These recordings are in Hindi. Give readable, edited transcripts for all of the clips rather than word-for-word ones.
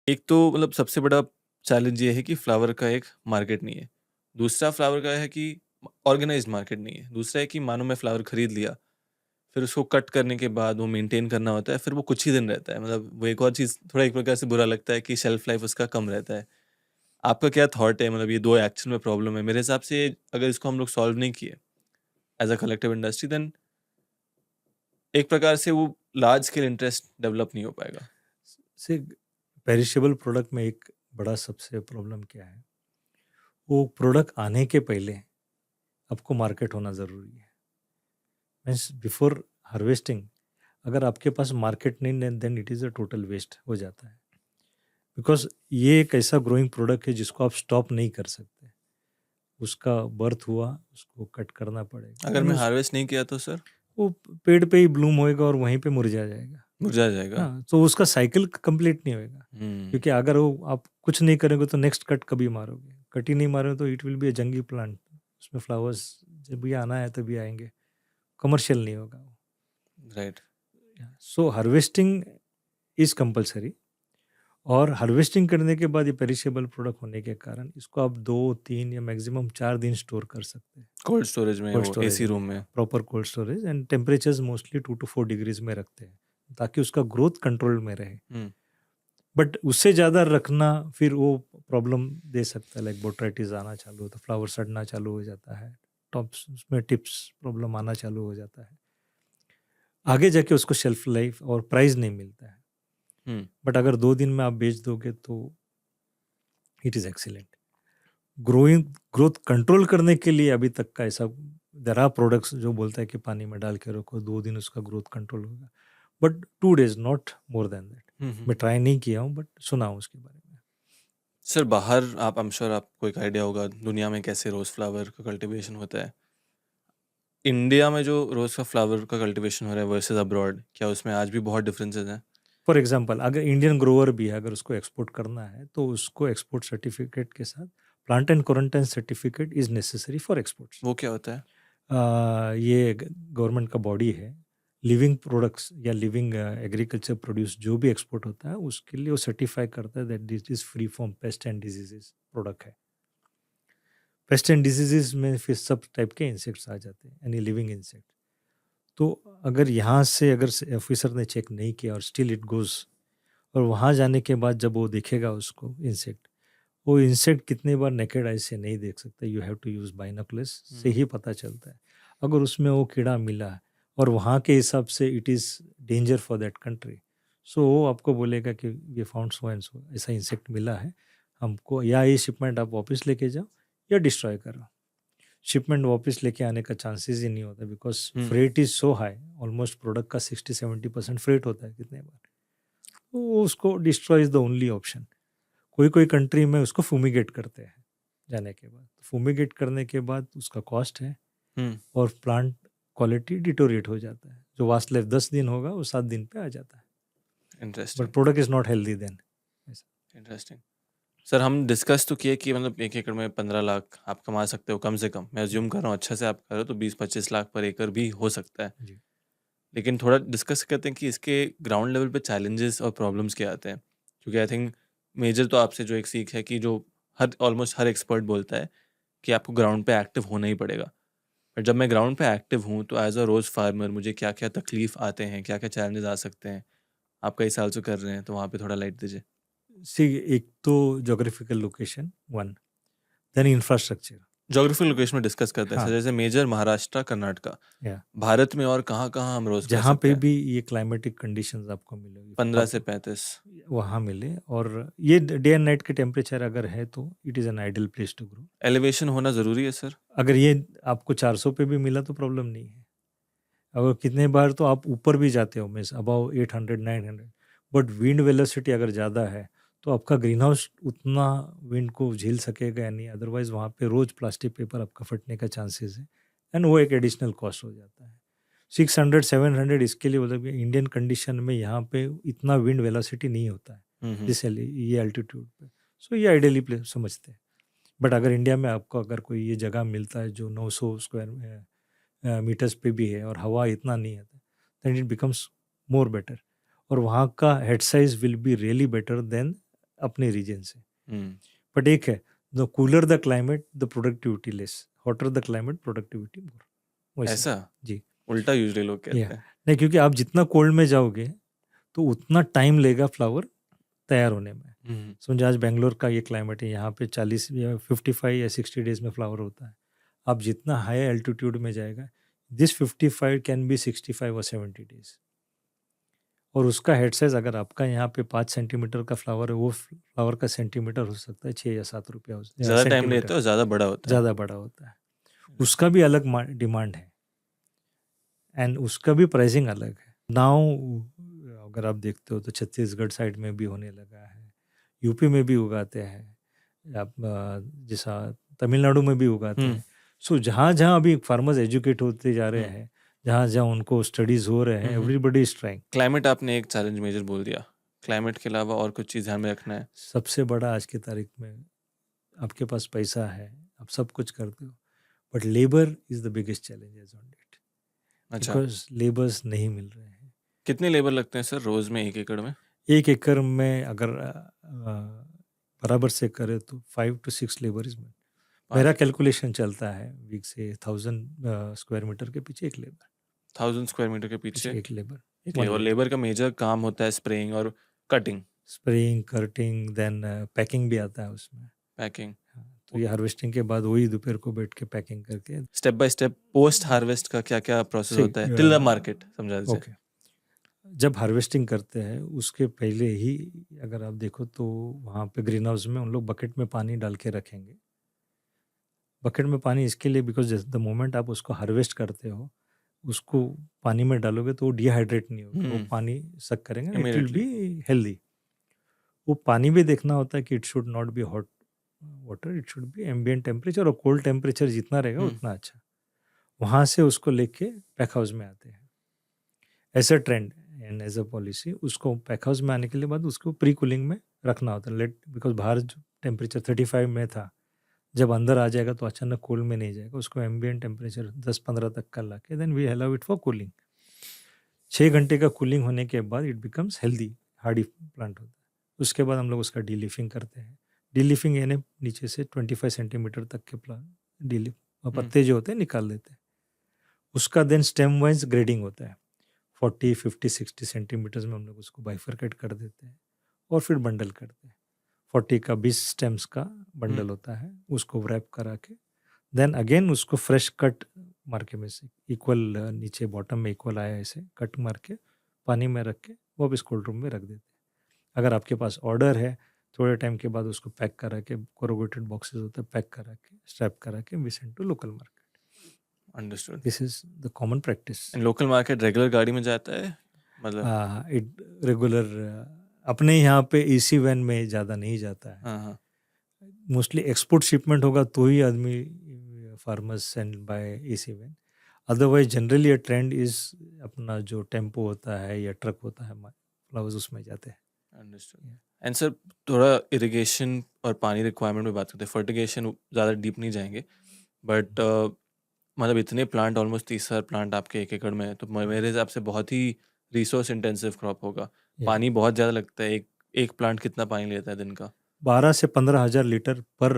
एक तो मतलब सबसे बड़ा चैलेंज ये है कि फ्लावर का एक मार्केट नहीं है। दूसरा फ्लावर का है कि ऑर्गेनाइज़्ड मार्केट नहीं है। दूसरा है कि मानो मैं फ्लावर खरीद लिया, फिर उसको कट करने के बाद वो मेंटेन करना होता है, फिर वो कुछ ही दिन रहता है। मतलब वो एक और चीज़ थोड़ा एक प्रकार से बुरा लगता है कि शेल्फ लाइफ़ उसका कम रहता है। आपका क्या थॉट है? मतलब ये 2 एक्चुअल में प्रॉब्लम है। मेरे हिसाब से अगर इसको हम लोग सॉल्व नहीं किए as a collective industry then एक प्रकार से वो लार्ज स्केल इंटरेस्ट डेवलप नहीं हो पाएगा। से पेरिशेबल प्रोडक्ट में एक बड़ा सबसे प्रॉब्लम क्या है, वो प्रोडक्ट आने के पहले आपको मार्केट होना ज़रूरी है। मीन्स बिफोर हार्वेस्टिंग अगर आपके पास मार्केट नहीं, then it is a total waste हो जाता है। बिकॉज़ ये एक ऐसा ग्रोइंग प्रोडक्ट है जिसको आप स्टॉप नहीं कर सकते। उसका बर्थ हुआ, उसको कट करना पड़ेगा अगर एंड मैं उस हार्वेस्ट नहीं किया तो सर वो पेड़ पे ही ब्लूम होएगा और वहीं पे मुरझा जाएगा। मुरझा जाएगा। हाँ, तो उसका साइकिल कंप्लीट नहीं होएगा। हुँ, क्योंकि अगर वो आप कुछ नहीं करेंगे तो नेक्स्ट कट कभी मारोगे? कट ही नहीं मारोगे तो इट विल बी अ जंगली प्लांट। उसमें फ्लावर्स जब भी आना है तभी आएँगे, कमर्शियल नहीं होगा वो। Right. So harvesting is compulsory और हार्वेस्टिंग करने के बाद ये पेरिशेबल प्रोडक्ट होने के कारण इसको आप 2, 3 या मैक्सिमम 4 दिन स्टोर कर सकते हैं। कोल्ड स्टोरेज में कोल्ड वो स्टोरेज एसी में, रूम में। Proper cold storage and temperatures mostly 2 to 4 degrees में रखते हैं, ताकि उसका ग्रोथ कंट्रोल में रहे। हुँ, बट उससे ज़्यादा रखना फिर वो प्रॉब्लम दे सकता है, लाइक बोट्राइटिस आना चालू होता है, फ्लावर सड़ना चालू हो जाता है, टॉप्स उसमें टिप्स प्रॉब्लम आना चालू हो जाता है। आगे जाके उसको शेल्फ लाइफ और प्राइस नहीं मिलता है। हुँ। बट अगर 2 दिन में आप बेच दोगे तो it is excellent. Growing growth control करने के लिए अभी तक का ऐसा देयर आर प्रोडक्ट्स जो बोलता है कि पानी में डाल के रखो, 2 दिन उसका ग्रोथ कंट्रोल होगा। But 2 days not more than that. हुँ, हुँ। मैं ट्राई नहीं किया हूँ बट सुना हूँ उसके बारे में। सर बाहर आप आई एम श्योर आपको एक आइडिया होगा दुनिया में कैसे रोज़ फ्लावर का कल्टीवेशन होता है। इंडिया में जो रोज़ का फ्लावर का कल्टीवेशन हो रहा है वर्सेस अब्रॉड, क्या उसमें आज भी बहुत डिफरेंसेस हैं? फॉर एग्जांपल अगर इंडियन ग्रोवर भी है, अगर उसको एक्सपोर्ट करना है तो उसको एक्सपोर्ट सर्टिफिकेट के साथ plant and quarantine certificate is necessary for exports. वो क्या होता है? ये गवर्नमेंट का बॉडी है। लिविंग प्रोडक्ट्स या लिविंग एग्रीकल्चर प्रोड्यूस जो भी एक्सपोर्ट होता है उसके लिए वो सर्टिफाई करता है that this is free from paste and diseases product है। पेस्ट एंड डिजीजेस में फिर सब टाइप के इंसेक्ट्स आ जाते हैं, यानी लिविंग इंसेक्ट। तो अगर यहाँ से अगर ऑफिसर ने चेक नहीं किया और स्टिल इट गोज, और वहाँ जाने के बाद जब वो देखेगा उसको इंसेक्ट, वो इंसेक्ट कितने बार नेकेड आई से नहीं देख सकता, you have to use binoculars से हुँ, ही पता चलता है। अगर उसमें वो कीड़ा मिला है और वहाँ के हिसाब से it is danger for that country, so वो आपको बोलेगा कि ये फाउंड सो एंड सो ऐसा इंसेक्ट मिला है हमको, या ये शिपमेंट आप वापस लेके जाओ या डिस्ट्रॉय करो। शिपमेंट वापस लेके आने का चांसेस ही नहीं होता, because hmm. Freight is so high. Almost product का 60-70% फ्रेट होता है कितने बार। तो वो उसको destroy is the only option. कोई-कोई कंट्री में उसको फ़ूमिगेट करते हैं जाने के बाद। फ़ूमिगेट करने के बाद उसका कॉस्ट है हुँ, और प्लांट क्वालिटी डिटोरिएट हो जाता है। जो वास्ट लाइफ 10 दिन होगा वो 7 दिन पे आ जाता है। But interesting, product is not healthy then. ऐसा। इंटरेस्टिंग। सर हम डिस्कस तो किए कि मतलब 1 एकड़ में 15 लाख आप कमा सकते हो कम से कम। मैं जी, अज़्यूम कर रहा हूँ अच्छे से आप कर रहे हो तो 20-25 लाख पर एकड़ भी हो सकता है। जी। लेकिन थोड़ा डिस्कस करते हैं कि इसके ग्राउंड लेवल पे चैलेंजेस और प्रॉब्लम्स क्या आते हैं? क्योंकि आई थिंक मेजर तो आपसे जो एक सीख है कि जो हर ऑलमोस्ट हर एक्सपर्ट बोलता है कि आपको ग्राउंड पे एक्टिव होना ही पड़ेगा। बट जब मैं ग्राउंड पे एक्टिव हूँ तो एज़ अ रोज़ फार्मर मुझे क्या-क्या तकलीफ़ आते हैं, क्या-क्या चैलेंजेस आ सकते हैं? आप कई साल से कर रहे हैं तो वहाँ पे थोड़ा लाइट दीजिए। सी एक तो geographical location 1, then infrastructure. Geographical location में डिस्कस करते हैं। सर हाँ, जैसे मेजर महाराष्ट्र, कर्नाटका, या भारत में और कहाँ-कहाँ हम रोज़ कर जहाँ सकते पे हैं? भी ये क्लाइमेटिक कंडीशंस आपको मिलेगी, 15 आप से 35। वहाँ मिले, और ये डे एंड नाइट के टेम्परेचर अगर है तो it is an ideal place to grow. Elevation होना ज़रूरी है सर? अगर ये आपको 400 पे भी मिला तो प्रॉब्लम नहीं है। अगर कितने बार तो आप ऊपर भी जाते हो, means above 800 900, but wind velocity अगर ज़्यादा है तो आपका ग्रीन हाउस उतना विंड को झेल सकेगा या नहीं, अदरवाइज वहाँ पे रोज़ प्लास्टिक पेपर आपका फटने का चांसेस है, एंड वो एक एडिशनल कॉस्ट हो जाता है। 600 700 इसके लिए, मतलब इंडियन कंडीशन में यहाँ पे इतना विंड वेलोसिटी नहीं होता है हुँ, हुँ। जिस ये एल्टीट्यूड पे। सो ये आइडियली प्लेस समझते हैं। बट अगर इंडिया में आपको अगर कोई ये जगह मिलता है जो 900 स्क्वायर मीटर्स पे भी है और हवा इतना नहीं है, then it becomes more better, और वहाँ का head size will be really better than अपने रीजन से। हम्म, बट एक है, the cooler the climate the productivity less, hotter the climate productivity more, वैसे। ऐसा जी। उल्टा यूजली लोग या कहते हैं। नहीं, क्योंकि आप जितना कोल्ड में जाओगे तो उतना टाइम लेगा फ्लावर तैयार होने में। हम्म, समझो आज बेंगलोर का ये क्लाइमेट है, यहाँ पे 40 या 55 या 60 डेज में फ्लावर होता है। आप जितना हाई एल्टीट्यूड में जाएगा, दिस 55 कैन बी 65 और 70 डेज। और उसका हेड साइज अगर आपका यहाँ पे 5 सेंटीमीटर का फ्लावर है, वो फ्लावर का सेंटीमीटर हो सकता है 6 या 7 रुपया ज्यादा टाइम सेंटीमीटर, लेते हो, ज्यादा बड़ा होता है। ज़्यादा बड़ा होता है। उसका भी अलग डिमांड है एंड उसका भी प्राइसिंग अलग है। नाउ अगर आप देखते हो तो छत्तीसगढ़ साइड में भी होने लगा है, यूपी में भी उगाते हैं, आप जैसा तमिलनाडु में भी उगाते हम्म, हैं। सो जहाँ जहाँ अभी फार्मर्स एजुकेट होते जा रहे हम्म, हैं, जहाँ जहाँ उनको स्टडीज हो रहे हैं, hmm. Everybody is trying. Climate आपने एक चैलेंज मेजर बोल दिया, क्लाइमेट के अलावा और कुछ चीज़ ध्यान में रखना है? सबसे बड़ा आज की तारीख में, आपके पास पैसा है, आप सब कुछ करते हो, but labour is the biggest challenge on date, अच्छा, बिकॉज लेबर्स नहीं मिल रहे हैं। कितने लेबर लगते हैं सर रोज में 1 एकड़ में? 1 एकड़ में अगर बराबर से करे तो 5 to 6 लेबर इज, मेरा 5 कैलकुलेशन चलता है वीक से 1000 स्क्वायर मीटर के पीछे एक लेबर, 1000 स्क्वायर मीटर के पीछे पीछे एक लेबर, एक वन लेबर। लेबर। लेबर का मेजर काम होता है स्प्रेइंग और cutting, spraying, cutting, then packing भी आता है उसमें। पैकिंग। हाँ, तो ये हार्वेस्टिंग के बाद वही दोपहर को बैठ के पैकिंग करके step by step post harvest का क्या क्या प्रोसेस से होता है टिल द मार्केट, समझा दीजिए। ओके। जब हार्वेस्टिंग करते हैं उसके पहले ही अगर आप देखो तो वहाँ पे ग्रीन हाउस में उन लोग बकेट में पानी डाल के रखेंगे। बकेट में पानी इसके लिए बिकॉज द मोमेंट आप उसको हार्वेस्ट करते हो, उसको पानी में डालोगे तो वो डिहाइड्रेट नहीं होगा, वो पानी सक करेंगे, it will immediately. Be healthy. वो पानी भी देखना होता है कि it should not be hot water, it should be ambient temperature, और कोल्ड टेम्परेचर जितना रहेगा उतना अच्छा। वहाँ से उसको लेके पैक हाउस में आते हैं, ऐसा trend and as a policy. उसको पैक हाउस में आने के लिए बाद उसको प्री कूलिंग में रखना होता है, लेट बिकॉज बाहर जो टेम्परेचर 35 में था, जब अंदर आ जाएगा तो अचानक कोल्ड में नहीं जाएगा, उसको एम्बिएंट टेम्परेचर 10-15 तक का ला के then we allow it for cooling. 6 घंटे का कूलिंग होने के बाद it becomes healthy, hardy plant होता है। उसके बाद हम लोग उसका डीलीफिंग करते हैं। डीलीफिंग यानी नीचे से 25 सेंटीमीटर तक के प्लांट डीली पत्ते जो होते हैं निकाल देते हैं। उसका देन स्टेम वाइज ग्रेडिंग होता है, 40, 50, 60 सेंटीमीटर्स में हम लोग उसको बाइफरकेट कर देते हैं और फिर बंडल करते हैं। 40 का 20 स्टेम्स का बंडल होता है, उसको रैप करा के देन अगेन उसको फ्रेश कट मार के में से इक्वल नीचे बॉटम में इक्वल आया ऐसे कट मार के पानी में रख के वापस कोल्ड रूम में रख देते हैं। अगर आपके पास ऑर्डर है, थोड़े टाइम के बाद उसको पैक करा के, कोरोगेटेड बॉक्सेस होते हैं, पैक करा के स्ट्रैप करा के we send to local market. Understood. This is the common practice. And local market regular गाड़ी में जाता है, मतलब? इट रेगुलर अपने यहाँ पे एसी वैन में ज़्यादा नहीं जाता है, हाँ, हाँ। मोस्टली एक्सपोर्ट शिपमेंट होगा तो ही आदमी farmers send by AC van. Otherwise generally a trend is अपना जो टेम्पो होता है या ट्रक होता है फ्लावर्स उसमें जाते हैं। अंडरस्टूड। एंड सर, थोड़ा इरिगेशन और पानी रिक्वायरमेंट में बात करते हैं। फर्टिगेशन ज़्यादा डीप नहीं जाएंगे, बट मतलब इतने प्लांट, ऑलमोस्ट 30,000 प्लांट आपके 1 एकड़ में है, तो मेरे हिसाब से बहुत ही रिसोर्स इंटेंसिव क्रॉप होगा। या पानी बहुत ज़्यादा लगता है। एक एक प्लांट कितना पानी लेता है दिन का? 12 से 15 हज़ार लीटर पर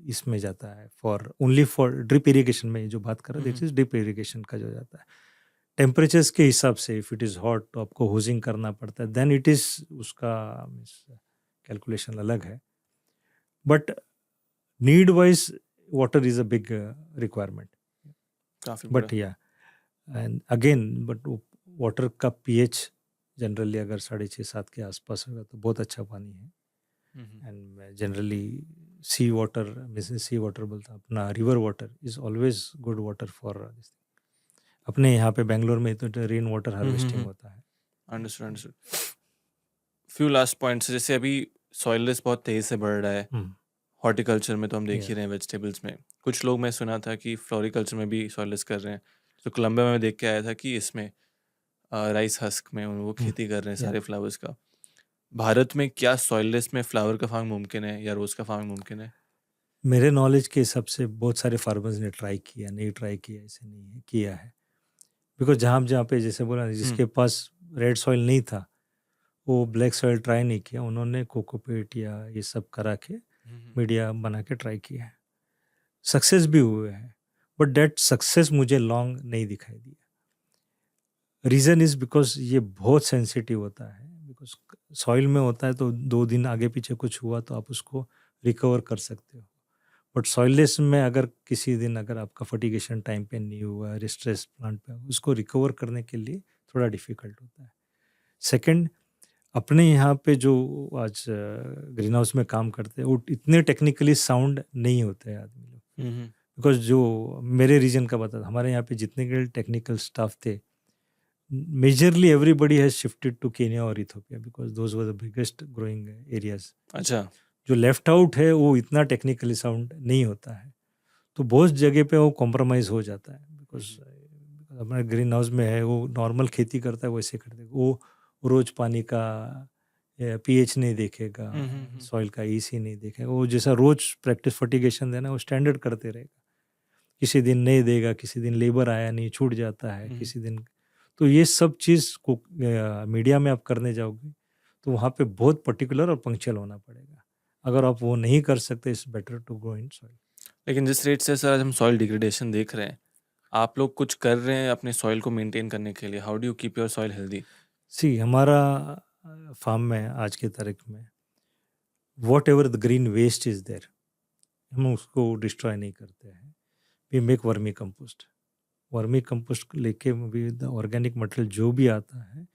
इसमें जाता है for only for drip irrigation में जो बात कर रहे हैं, दिस इज ड्रिप इरिगेशन का जो जाता है। टेम्परेचर्स के हिसाब से इफ़ इट इज़ हॉट तो आपको होजिंग करना पड़ता है, देन इट इज़ उसका कैलकुलेशन अलग है, but need wise water is a big requirement. काफ़ी बड़ा। बट या एंड अगेन बट वाटर का पीएच जनरली अगर 6.5-7 के आसपास होगा तो बहुत अच्छा पानी है। And generally sea water, sea water बोलता अपना river water is always good water for this. अपने यहाँ पे बेंगलोर में तो रेन वाटर हार्वेस्टिंग होता है। Understood, understood. Few last points, जैसे अभी सॉइललेस बहुत तेज़ से बढ़ रहा है। हॉर्टिकल्चर में तो हम देख ही रहे हैं, वेजिटेबल्स में। कुछ लोग, मैं सुना था कि फ्लोरिकल्चर में भी सॉइललेस कर रहे हैं। तो कोलंबिया में मैं देख के आया था कि इसमें राइस हस्क में वो खेती कर रहे हैं सारे फ्लावर्स का। भारत में क्या सॉइललेस में फ्लावर का फार्म मुमकिन है या रोज़ का फार्म मुमकिन है? मेरे नॉलेज के हिसाब से बहुत सारे फार्मर्स ने ट्राई किया, नहीं ट्राई किया ऐसे नहीं है, किया है। बिकॉज जहाँ जहाँ पे जैसे बोला जिसके पास रेड सॉइल नहीं था वो ब्लैक सॉइल ट्राई नहीं किया, उन्होंने कोकोपीट या ये सब करा के मीडिया बना के ट्राई किया है। सक्सेस भी हुए हैं, बट दैट सक्सेस मुझे लॉन्ग नहीं दिखाई दिया। रीज़न इज़ बिकॉज़ ये बहुत सेंसिटिव होता है, बिकॉज़ सॉइल में होता है तो 2 दिन आगे पीछे कुछ हुआ तो आप उसको रिकवर कर सकते हो। बट सॉइललेस में अगर किसी दिन अगर आपका फर्टिगेशन टाइम पे नहीं हुआ है, स्ट्रेस प्लांट पे, उसको रिकवर करने के लिए थोड़ा डिफ़िकल्ट होता है। सेकंड, अपने यहाँ पे जो आज ग्रीन हाउस में काम करते हैं, वो इतने टेक्निकली साउंड नहीं होते हैं आदमी लोग। बिकॉज़ जो मेरे रीजन का बता, हमारे यहाँ पे जितने के टेक्निकल स्टाफ थे, majorly everybody has shifted to Kenya और Ethiopia because those were the biggest growing areas. अच्छा। जो लेफ्ट आउट है वो इतना टेक्निकली साउंड नहीं होता है, तो बहुत जगह पे वो कॉम्प्रोमाइज़ हो जाता है। बिकॉज़ हमारे ग्रीन हाउस में है, वो नॉर्मल खेती करता है वैसे कर देगा। वो रोज़ पानी का पीएच नहीं देखेगा, सॉइल का ईसी नहीं देखेगा। वो जैसा रोज़ प्रैक्टिस फर्टिगेशन देना वो स्टैंडर्ड करते रहेगा। किसी दिन नहीं देगा, किसी दिन लेबर आया नहीं, छूट जाता है, किसी दिन। तो ये सब चीज़ को मीडिया में आप करने जाओगे, तो वहाँ पे बहुत पर्टिकुलर और पंक्चुअल होना पड़ेगा। अगर आप वो नहीं कर सकते, it's better to go in soil. लेकिन जिस रेट से सर आज हम सॉइल डिग्रेडेशन देख रहे हैं, आप लोग कुछ कर रहे हैं अपने सॉइल को मेंटेन करने के लिए? How do you keep your soil healthy? See हमारा फार्म में आज की तारीख में whatever the green waste is there, हम उसको डिस्ट्रॉय नहीं करते हैं। We make vermicompost. Vermicompost लेके भी द ऑर्गेनिक मटेरियल जो भी आता है,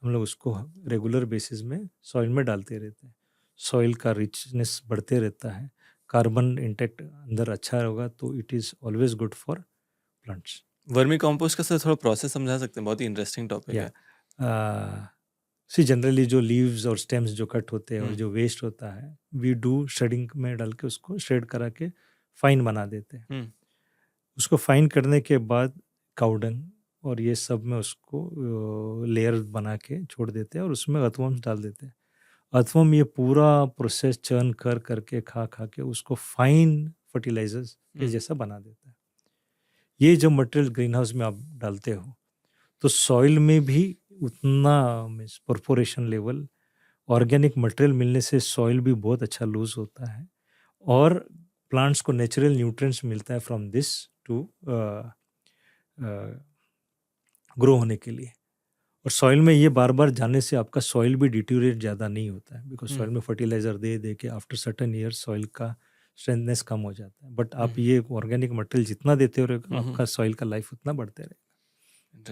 हम लोग उसको रेगुलर बेसिस में सॉइल में डालते रहते हैं। सॉइल का रिचनेस बढ़ते रहता है, कार्बन इंटेक्ट अंदर अच्छा होगा, तो it is always good for plants. Vermi compost का सर थोड़ा प्रोसेस समझा सकते हैं? बहुत ही इंटरेस्टिंग टॉपिक या है। सी जनरली जो लीव्स और स्टेम्स जो कट होते हैं और हुँ। जो वेस्ट होता है, वी डू शेडिंग में डाल के उसको शेड करा के फाइन बना देते हैं। हुँ। उसको फाइन करने के बाद काउडंग और ये सब में उसको लेयर बना के छोड़ देते हैं और उसमें अर्थवर्म्स डाल देते हैं। अर्थवर्म ये पूरा प्रोसेस चर्न कर करके खा खा के उसको फाइन फर्टिलाइजर्स के जैसा बना देता है। ये जो मटेरियल ग्रीन हाउस में आप डालते हो, तो सॉइल में भी उतना means perforation level, organic material मिलने से सॉइल भी बहुत अच्छा लूज होता है और प्लांट्स को नेचुरल न्यूट्रिएंट्स मिलता है फ्रॉम दिस टू ग्रो होने के लिए। और सॉइल में ये बार बार जाने से आपका सॉइल भी डिटीरिएट ज़्यादा नहीं होता है, बिकॉज सॉइल में फर्टिलाइजर दे दे के आफ्टर सर्टेन ईयर सॉइल का स्ट्रेंथनेस कम हो जाता है। बट आप ये ऑर्गेनिक मटेरियल जितना देते हो आपका सॉइल का लाइफ उतना बढ़ते रहेगा।